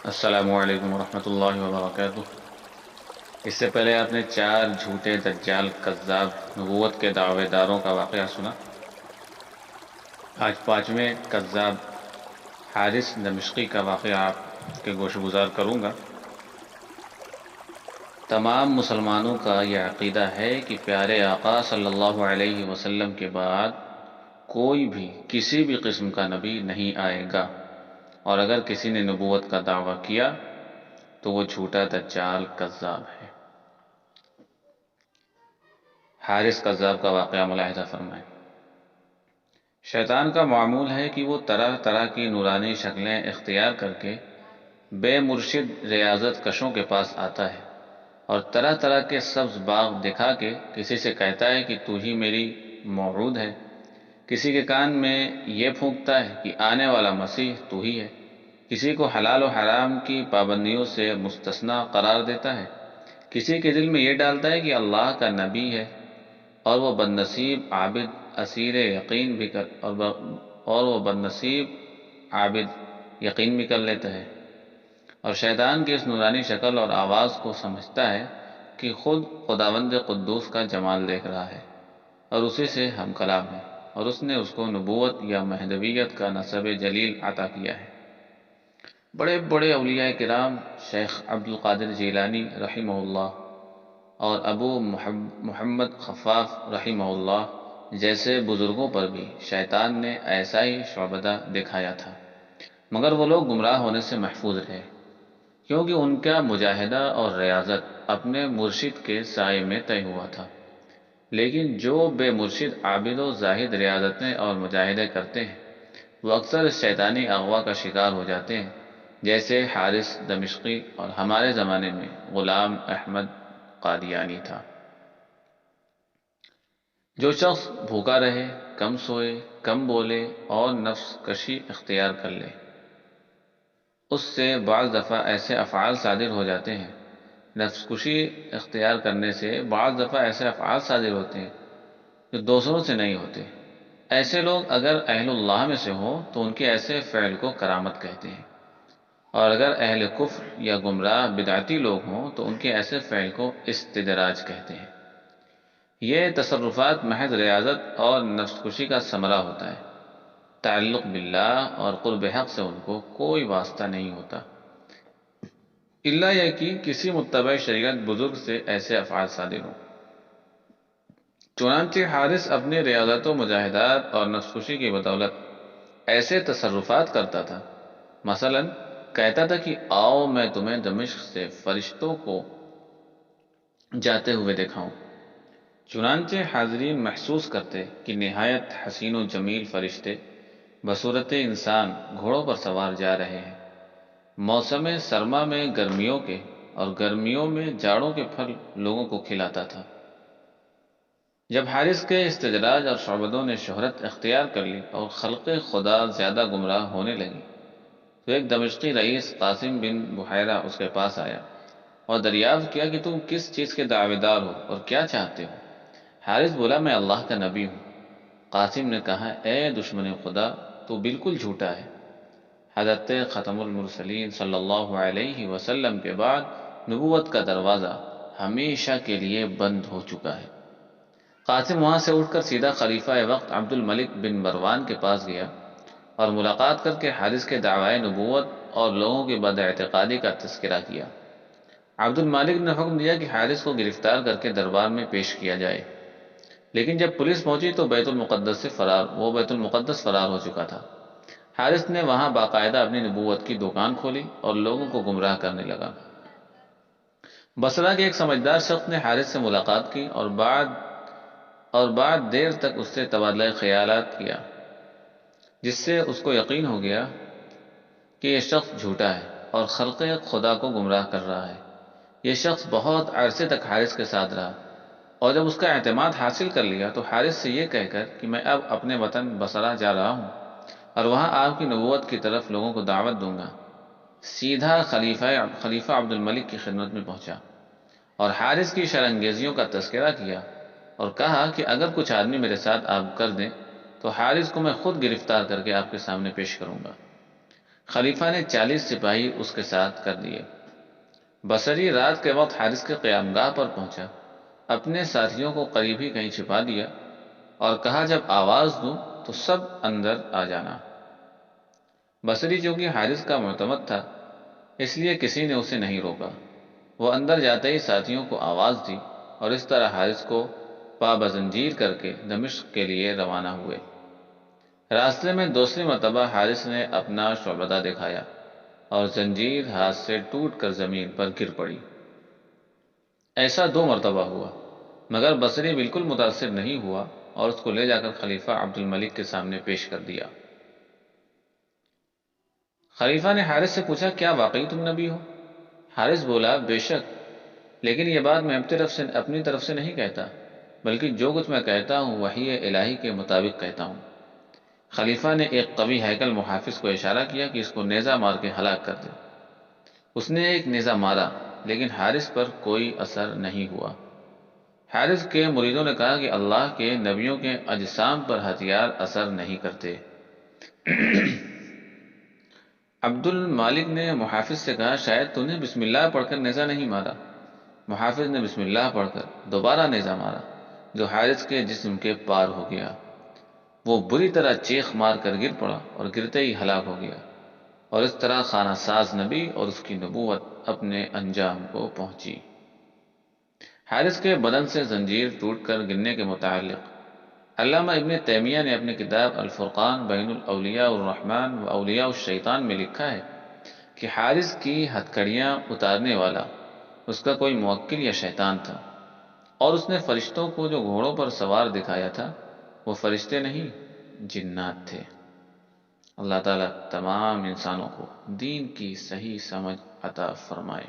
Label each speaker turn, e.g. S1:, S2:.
S1: السلام علیکم ورحمۃ اللہ وبرکاتہ۔ اس سے پہلے آپ نے 4 جھوٹے دجال کذاب نبوت کے دعوے داروں کا واقعہ سنا۔ آج 5ویں کذاب حارث دمشقی کا واقعہ آپ کے گوش گزار کروں گا۔ تمام مسلمانوں کا یہ عقیدہ ہے کہ پیارے آقا صلی اللہ علیہ وسلم کے بعد کوئی بھی کسی بھی قسم کا نبی نہیں آئے گا، اور اگر کسی نے نبوت کا دعویٰ کیا تو وہ جھوٹا دجال کذاب ہے۔ حارث کذاب کا واقعہ ملاحظہ فرمائیں۔ شیطان کا معمول ہے کہ وہ طرح طرح کی نورانی شکلیں اختیار کر کے بے مرشد ریاضت کشوں کے پاس آتا ہے اور طرح طرح کے سبز باغ دکھا کے کسی سے کہتا ہے کہ تو ہی میری موعود ہے، کسی کے کان میں یہ پھونکتا ہے کہ آنے والا مسیح تو ہی ہے، کسی کو حلال و حرام کی پابندیوں سے مستثنی قرار دیتا ہے، کسی کے دل میں یہ ڈالتا ہے کہ اللہ کا نبی ہے، اور وہ بد نصیب عابد اسیر یقین بھی کر اور وہ بد نصیب عابد یقین بھی کر لیتا ہے، اور شیطان کی اس نورانی شکل اور آواز کو سمجھتا ہے کہ خود خداوند قدوس کا جمال دیکھ رہا ہے اور اسی سے ہم کلام ہے، اور اس نے اس کو نبوت یا مہدویت کا نسب جلیل عطا کیا ہے۔ بڑے بڑے اولیاء کرام شیخ عبد القادر جیلانی رحمہ اللہ اور ابو محمد خفاف رحمہ اللہ جیسے بزرگوں پر بھی شیطان نے ایسا ہی شعبدہ دکھایا تھا، مگر وہ لوگ گمراہ ہونے سے محفوظ رہے، کیونکہ ان کا مجاہدہ اور ریاضت اپنے مرشد کے سائے میں طے ہوا تھا۔ لیکن جو بے مرشد عابد و زاہد ریاضتیں اور مجاہدے کرتے ہیں وہ اکثر اس شیطانی اغوا کا شکار ہو جاتے ہیں، جیسے حارث دمشقی اور ہمارے زمانے میں غلام احمد قادیانی تھا۔ جو شخص بھوکا رہے، کم سوئے، کم بولے اور نفس کشی اختیار کر لے، اس سے بعض دفعہ ایسے افعال صادر ہو جاتے ہیں، نفس کشی اختیار کرنے سے بعض دفعہ ایسے افعال صادر ہوتے ہیں جو دوسروں سے نہیں ہوتے۔ ایسے لوگ اگر اہل اللہ میں سے ہوں تو ان کے ایسے فعل کو کرامت کہتے ہیں، اور اگر اہل کفر یا گمراہ بدعتی لوگ ہوں تو ان کے ایسے فعل کو استدراج کہتے ہیں۔ یہ تصرفات محض ریاضت اور نفس کشی کا ثمرہ ہوتا ہے، تعلق باللہ اور قرب حق سے ان کو کوئی واسطہ نہیں ہوتا، الا یہ کہ کسی متبع شریعت بزرگ سے ایسے افعال صادر ہوں۔ چنانچہ حارث اپنی ریاضت و مجاہدات اور نفس کشی کی بدولت ایسے تصرفات کرتا تھا، مثلا کہتا تھا کہ آؤ میں تمہیں دمشق سے فرشتوں کو جاتے ہوئے دکھاؤں۔ چنانچہ حاضرین محسوس کرتے کہ نہایت حسین و جمیل فرشتے بصورت انسان گھوڑوں پر سوار جا رہے ہیں۔ موسم سرما میں گرمیوں کے اور گرمیوں میں جاڑوں کے پھل لوگوں کو کھلاتا تھا۔ جب حارث کے استدراج اور شعبدوں نے شہرت اختیار کر لی اور خلق خدا زیادہ گمراہ ہونے لگی تو ایک دمشقی رئیس قاسم بن بحیرہ اس کے پاس آیا اور دریافت کیا کہ تم کس چیز کے دعوے دار ہو اور کیا چاہتے ہو؟ حارث بولا میں اللہ کا نبی ہوں۔ قاسم نے کہا اے دشمن خدا، تو بالکل جھوٹا ہے۔ حضرت ختم المرسلین صلی اللہ علیہ وسلم کے بعد نبوت کا دروازہ ہمیشہ کے لیے بند ہو چکا ہے۔ قاسم وہاں سے اٹھ کر سیدھا خلیفہ وقت عبد الملک بن مروان کے پاس گیا اور ملاقات کر کے حارث کے دعوی نبوت اور لوگوں کی بد اعتقادی کا تذکرہ کیا۔ عبد الملک نے حکم دیا کہ حارث کو گرفتار کر کے دربار میں پیش کیا جائے، لیکن جب پولیس پہنچی تو بیت المقدس فرار ہو چکا تھا۔ حارث نے وہاں باقاعدہ اپنی نبوت کی دکان کھولی اور لوگوں کو گمراہ کرنے لگا۔ بصرہ کے ایک سمجھدار شخص نے حارث سے ملاقات کی اور بعد دیر تک اس سے تبادلہ خیالات کیا، جس سے اس کو یقین ہو گیا کہ یہ شخص جھوٹا ہے اور خلق خدا کو گمراہ کر رہا ہے۔ یہ شخص بہت عرصے تک حارث کے ساتھ رہا، اور جب اس کا اعتماد حاصل کر لیا تو حارث سے یہ کہہ کر کہ میں اب اپنے وطن بصرہ جا رہا ہوں اور وہاں آپ کی نبوت کی طرف لوگوں کو دعوت دوں گا، سیدھا خلیفہ عبد الملک کی خدمت میں پہنچا اور حارث کی شرانگیزیوں کا تذکرہ کیا اور کہا کہ اگر کچھ آدمی میرے ساتھ آپ کر دیں تو حارث کو میں خود گرفتار کر کے آپ کے سامنے پیش کروں گا۔ خلیفہ نے 40 سپاہی اس کے ساتھ کر دیے۔ بصری رات کے وقت حارث کے قیام گاہ پر پہنچا، اپنے ساتھیوں کو قریب ہی کہیں چھپا دیا اور کہا جب آواز دوں تو سب اندر آ جانا۔ بصری چونکہ حارث کا معتمد تھا اس لیے کسی نے اسے نہیں روکا۔ وہ اندر جاتے ہی ساتھیوں کو آواز دی اور اس طرح حارث کو پا بزنجیر کر کے دمشق کے لیے روانہ ہوئے۔ راستے میں دوسری مرتبہ حارث نے اپنا شعبدہ دکھایا اور زنجیر ہاتھ سے ٹوٹ کر زمین پر گر پڑی۔ ایسا 2 مرتبہ ہوا مگر بصری بالکل متاثر نہیں ہوا اور اس کو لے جا کر خلیفہ عبد الملک کے سامنے پیش کر دیا۔ خلیفہ نے حارث سے پوچھا کیا واقعی تم نبی ہو؟ حارث بولا بے شک، لیکن یہ بات میں اپنی طرف سے نہیں کہتا، بلکہ جو کچھ میں کہتا ہوں وحی الہی کے مطابق کہتا ہوں۔ خلیفہ نے ایک قوی ہیکل محافظ کو اشارہ کیا کہ اس کو نیزہ مار کے ہلاک کر دے۔ اس نے ایک نیزہ مارا لیکن حارث پر کوئی اثر نہیں ہوا۔ حارث کے مریدوں نے کہا کہ اللہ کے نبیوں کے اجسام پر ہتھیار اثر نہیں کرتے۔ عبد المالک نے محافظ سے کہا شاید تو نے بسم اللہ پڑھ کر نیزہ نہیں مارا۔ محافظ نے بسم اللہ پڑھ کر دوبارہ نیزہ مارا جو حارث کے جسم کے پار ہو گیا۔ وہ بری طرح چیخ مار کر گر پڑا اور گرتے ہی ہلاک ہو گیا، اور اس طرح خانہ ساز نبی اور اس کی نبوت اپنے انجام کو پہنچی۔ حارث کے بدن سے زنجیر ٹوٹ کر گرنے کے متعلق علامہ ابن تیمیہ نے اپنی کتاب الفرقان بین الاولیاء الرحمن و اولیاء الشیطان میں لکھا ہے کہ حارث کی ہتھکڑیاں اتارنے والا اس کا کوئی موکل یا شیطان تھا، اور اس نے فرشتوں کو جو گھوڑوں پر سوار دکھایا تھا وہ فرشتے نہیں جنات تھے۔ اللہ تعالیٰ تمام انسانوں کو دین کی صحیح سمجھ عطا فرمائے۔